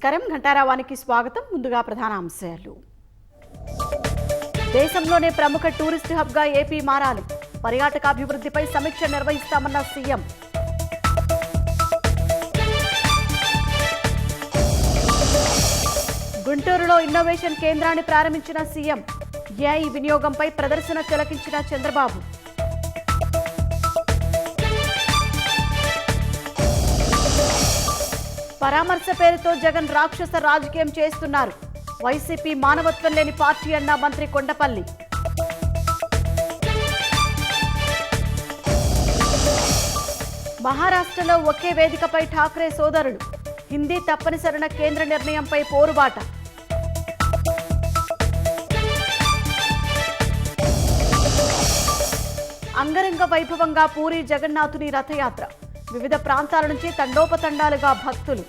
నమస్కారం. ఘంటారావానికి స్వాగతం. ముందుగా ప్రధాన అంశాలు. దేశంలోనే ప్రముఖ టూరిస్ట్ హబ్గా ఏపీ మారాలి. పర్యాటకాభివృద్ధిపై సమీక్ష నిర్వహిస్తామన్న సీఎం. గుంటూరులో ఇన్నోవేషన్ కేంద్రాన్ని ప్రారంభించిన సీఎం. ఏఐ వినియోగంపై ప్రదర్శన తిలకించిన చంద్రబాబు. పరామర్శ పేరుతో జగన్ రాక్షస రాజకీయం చేస్తున్నారు. వైసీపీ మానవత్వం లేని పార్టీ అన్న మంత్రి కొండపల్లి. మహారాష్ట్రలో ఒకే వేదికపై ఠాక్రే సోదరులు. హిందీ తప్పనిసరిన కేంద్ర నిర్ణయంపై పోరుబాట. అంగరంగ వైభవంగా పూరి జగన్నాథుని రథయాత్ర. వివిధ ప్రాంతాల నుంచి తండోపతండాలుగా భక్తులు.